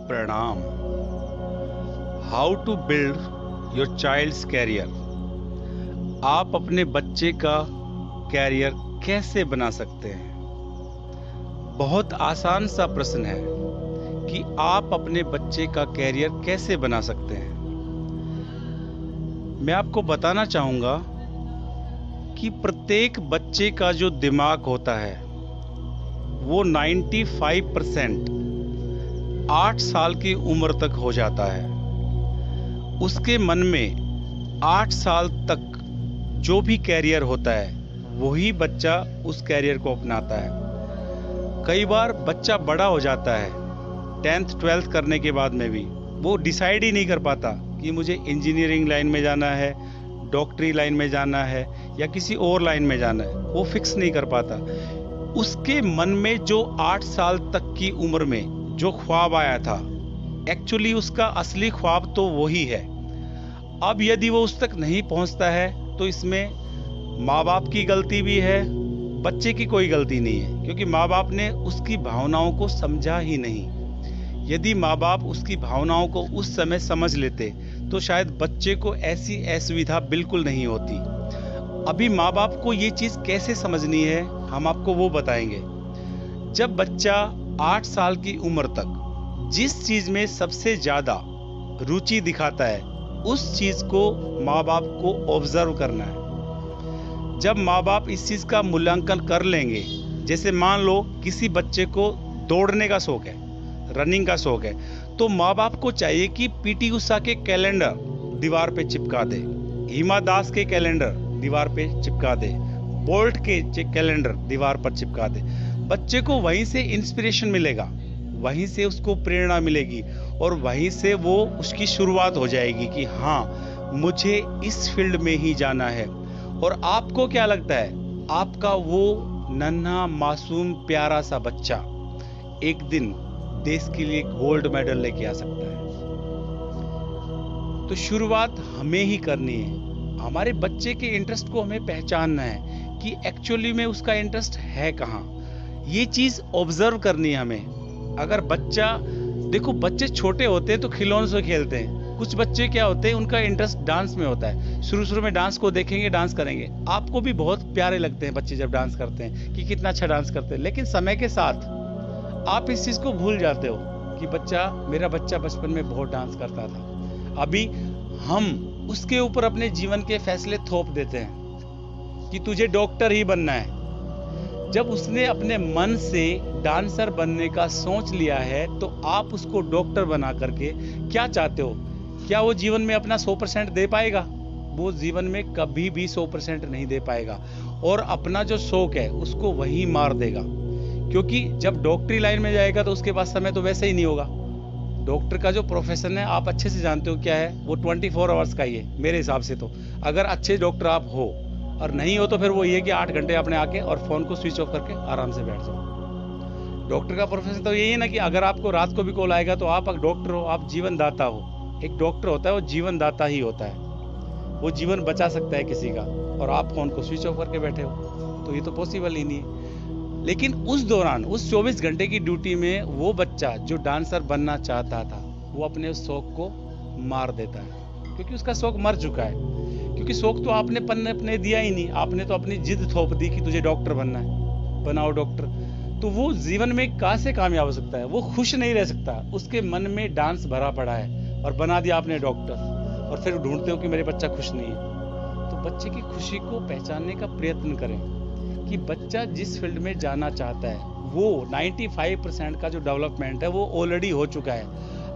प्रणाम। How to build your child's career. आप अपने बच्चे का कैरियर कैसे बना सकते हैं? बहुत आसान सा प्रश्न है कि आप अपने बच्चे का कैरियर कैसे बना सकते हैं। मैं आपको बताना चाहूँगा कि प्रत्येक बच्चे का जो दिमाग होता है वो 95% 8 साल की उम्र तक हो जाता है। उसके मन में 8 साल तक जो भी कैरियर होता है वही बच्चा उस कैरियर को अपनाता है। कई बार बच्चा बड़ा हो जाता है 10th 12th करने के बाद में भी वो डिसाइड ही नहीं कर पाता कि मुझे इंजीनियरिंग लाइन में जाना है, डॉक्टरी लाइन में जाना है या किसी और लाइन में जाना है। वो फिक्स नहीं कर पाता। उसके मन में जो 8 साल तक की उम्र में जो ख्वाब आया था, एक्चुअली उसका असली ख्वाब तो वही है। अब यदि वो उस तक नहीं पहुंचता है तो इसमें माँ बाप की गलती भी है, बच्चे की कोई गलती नहीं है, क्योंकि माँ बाप ने उसकी भावनाओं को समझा ही नहीं। यदि माँ बाप उसकी भावनाओं को उस समय समझ लेते तो शायद बच्चे को ऐसी असुविधा बिल्कुल नहीं होती। अभी माँ बाप को ये चीज़ कैसे समझनी है हम आपको वो बताएंगे। जब बच्चा 8 साल की उम्र तक जिस चीज में सबसे ज्यादा रुचि दिखाता है उस चीज को माँ बाप को ऑब्जर्व करना है। जब माँ बाप इस चीज का मूल्यांकन कर लेंगे, जैसे मान लो किसी बच्चे को दौड़ने का शौक है, रनिंग का शौक है, तो माँ बाप को चाहिए कि पीटी उषा के कैलेंडर दीवार पे चिपका दे, हिमा दास के कैलेंडर दीवार पे चिपका दे, बोल्ट के कैलेंडर दीवार पर चिपका दे। बच्चे को वहीं से इंस्पिरेशन मिलेगा, वहीं से उसको प्रेरणा मिलेगी और वहीं से वो उसकी शुरुआत हो जाएगी कि हाँ मुझे इस फील्ड में ही जाना है। और आपको क्या लगता है, आपका वो नन्हा मासूम प्यारा सा बच्चा एक दिन देश के लिए गोल्ड मेडल लेके आ सकता है। तो शुरुआत हमें ही करनी है। हमारे बच्चे के इंटरेस्ट को हमें पहचानना है कि एक्चुअली में उसका इंटरेस्ट है कहाँ। ये चीज ऑब्जर्व करनी है हमें। अगर बच्चा, देखो बच्चे छोटे होते हैं तो खिलौनों से खेलते हैं। कुछ बच्चे क्या होते हैं, उनका इंटरेस्ट डांस में होता है। शुरू में डांस को देखेंगे, डांस करेंगे, आपको भी बहुत प्यारे लगते हैं बच्चे जब डांस करते हैं कि कितना अच्छा डांस करते हैं। लेकिन समय के साथ आप इस चीज को भूल जाते हो कि मेरा बच्चा बचपन में बहुत डांस करता था। अभी हम उसके ऊपर अपने जीवन के फैसले थोप देते हैं कि तुझे डॉक्टर ही बनना है। जब उसने अपने मन से डांसर बनने का सोच लिया है तो आप उसको डॉक्टर बना करके क्या चाहते हो? क्या वो जीवन में अपना 100% दे पाएगा? वो जीवन में कभी भी 100% नहीं दे पाएगा और अपना जो शौक है उसको वही मार देगा। क्योंकि जब डॉक्टरी लाइन में जाएगा तो उसके पास समय तो वैसे ही नहीं होगा। डॉक्टर का जो प्रोफेशन है आप अच्छे से जानते हो क्या है, वो 24 आवर्स का ही है मेरे हिसाब से। तो अगर अच्छे डॉक्टर आप हो और नहीं हो तो फिर वो ये कि 8 घंटे अपने आके और फोन को स्विच ऑफ करके आराम से बैठ जाओ। डॉक्टर का प्रोफेशन तो यही है ना कि अगर आपको रात को भी कॉल आएगा तो आप डॉक्टर हो, आप जीवन दाता हो। एक डॉक्टर होता है वो जीवन दाता ही होता है, वो जीवन बचा सकता है किसी का, और आप फोन को स्विच ऑफ करके बैठे हो तो ये तो पॉसिबल ही नहीं है। लेकिन उस दौरान उस 24 घंटे की ड्यूटी में वो बच्चा जो डांसर बनना चाहता था वो अपने उस शौक को मार देता है, क्योंकि उसका शौक मर चुका है। क्योंकि शौक तो आपने अपने दिया ही नहीं, आपने तो अपनी जिद थोप दी कि तुझे डॉक्टर बनना है, बनाओ डॉक्टर। तो वो जीवन में कहाँ से कामयाब हो सकता है? वो खुश नहीं रह सकता। उसके मन में डांस भरा पड़ा है और बना दिया आपने डॉक्टर, और फिर ढूंढते हो कि मेरे बच्चा खुश नहीं है। तो बच्चे की खुशी को पहचानने का प्रयत्न करें कि बच्चा जिस फील्ड में जाना चाहता है वो 95% का जो डेवलपमेंट है वो ऑलरेडी हो चुका है।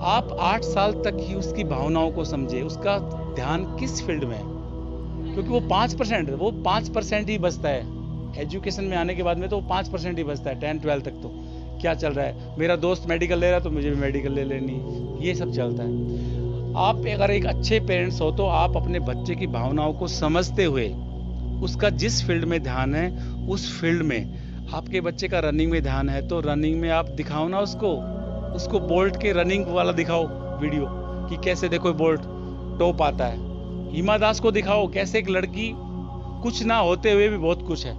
आप 8 साल तक ही उसकी भावनाओं को समझे, उसका ध्यान किस फील्ड में है, क्योंकि वो 5% ही बचता है। एजुकेशन में आने के बाद में तो 5% ही बचता है। 10 12 तक तो क्या चल रहा है, मेरा दोस्त मेडिकल ले रहा है तो मुझे भी मेडिकल ले लेनी, ये सब चलता है। आप अगर एक अच्छे पेरेंट्स हो तो आप अपने बच्चे की भावनाओं को समझते हुए उसका जिस फील्ड में ध्यान है उस फील्ड में, आपके बच्चे का रनिंग में ध्यान है तो रनिंग में आप दिखाओ ना उसको बोल्ट के रनिंग वाला दिखाओ वीडियो कि कैसे देखो बोल्ट टॉप आता है। हिमा दास को दिखाओ कैसे एक लड़की कुछ ना होते हुए भी बहुत कुछ है।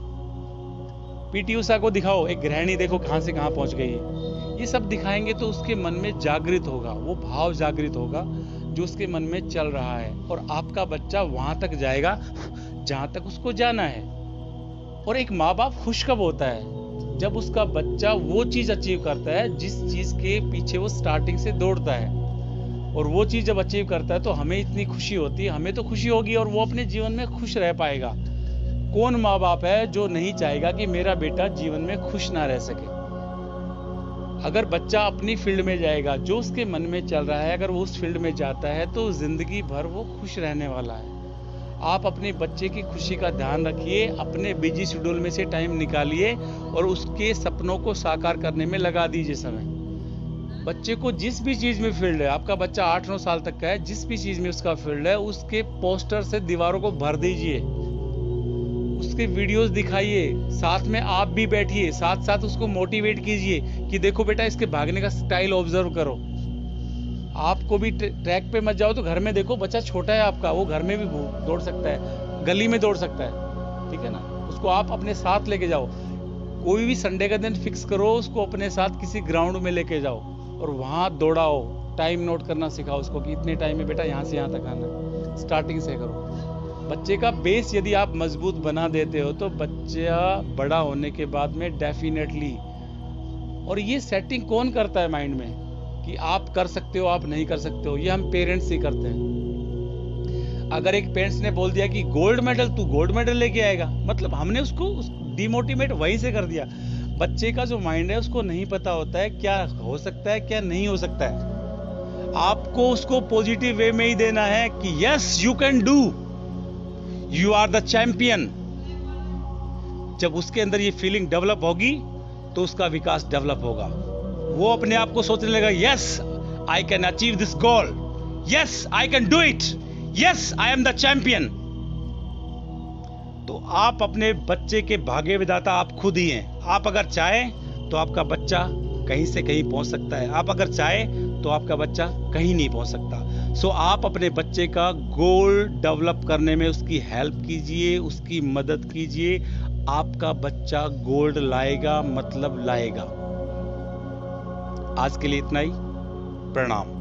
पीटी उषा को दिखाओ एक गृहिणी देखो कहां से कहां पहुंच गई है। ये सब दिखाएंगे तो उसके मन में जागृत होगा, वो भाव जागृत होगा जो उसके मन में चल रहा है, और आपका बच्चा वहां तक जाएगा जहां तक उसको जाना है। और एक माँ बाप खुश कब होता है? जब उसका बच्चा वो चीज अचीव करता है जिस चीज के पीछे वो स्टार्टिंग से दौड़ता है, और वो चीज जब अचीव करता है तो हमें इतनी खुशी होती है, हमें तो खुशी होगी और वो अपने जीवन में खुश रह पाएगा। कौन माँ बाप है जो नहीं चाहेगा कि मेरा बेटा जीवन में खुश ना रह सके? अगर बच्चा अपनी फील्ड में जाएगा, जो उसके मन में चल रहा है, अगर वो उस फील्ड में जाता है तो जिंदगी भर वो खुश रहने वाला है। आप अपने बच्चे की खुशी का ध्यान रखिए, अपने बिजी शेड्यूल में से टाइम निकालिए और उसके सपनों को साकार करने में लगा दीजिए समय। बच्चे को जिस भी चीज में फील्ड है, आपका बच्चा 8-9 साल तक का है, जिस भी चीज में उसका फील्ड है, उसके पोस्टर से दीवारों को भर दीजिए, उसके वीडियोस दिखाइए, साथ में आप भी बैठिए, साथ साथ उसको मोटिवेट कीजिए कि देखो बेटा इसके भागने का स्टाइल ऑब्जर्व करो। आपको भी ट्रैक पे मत जाओ तो घर में देखो, बच्चा छोटा है आपका, वो घर में भी दौड़ सकता है, गली में दौड़ सकता है, ठीक है ना? उसको आप अपने साथ लेके जाओ। कोई भी संडे का दिन फिक्स करो, उसको अपने साथ किसी ग्राउंड में लेके जाओ और वहां दौड़ाओ। टाइम नोट करना सिखाओ उसको कि इतने टाइम में बेटा यहाँ से यहाँ तक आना है। स्टार्टिंग से करो। बच्चे का बेस यदि आप मजबूत बना देते हो तो बच्चा बड़ा होने के बाद में डेफिनेटली, और ये सेटिंग कौन करता है माइंड में कि आप कर सकते हो, आप नहीं कर सकते हो? ये हम पेरेंट्स ही करते हैं। अगर एक पेरेंट्स ने बोल दिया कि गोल्ड मेडल, तू गोल्ड मेडल लेके आएगा, मतलब हमने उसको डिमोटिवेट वहीं से कर दिया। बच्चे का जो माइंड है उसको नहीं पता होता है क्या हो सकता है, क्या नहीं हो सकता है। आपको उसको पॉजिटिव वे में ही देना है कि yes you can do, you are the champion. जब उसके अंदर ये फीलिंग डेवलप होगी तो उसका विकास डेवलप होगा। वो अपने आप को सोचने लगा, yes I can achieve this goal, yes I can do it, yes I am the champion. तो आप अपने बच्चे के भाग्य विधाता आप खुद ही हैं। आप अगर चाहें तो आपका बच्चा कहीं से कहीं पहुंच सकता है, आप अगर चाहें तो आपका बच्चा कहीं नहीं पहुंच सकता। सो आप अपने बच्चे का गोल डेवलप करने में उसकी हेल्प कीजिए, उसकी मदद कीजिए। आपका बच्चा गोल्ड लाएगा, मतलब लाएगा। आज के लिए इतना ही। प्रणाम।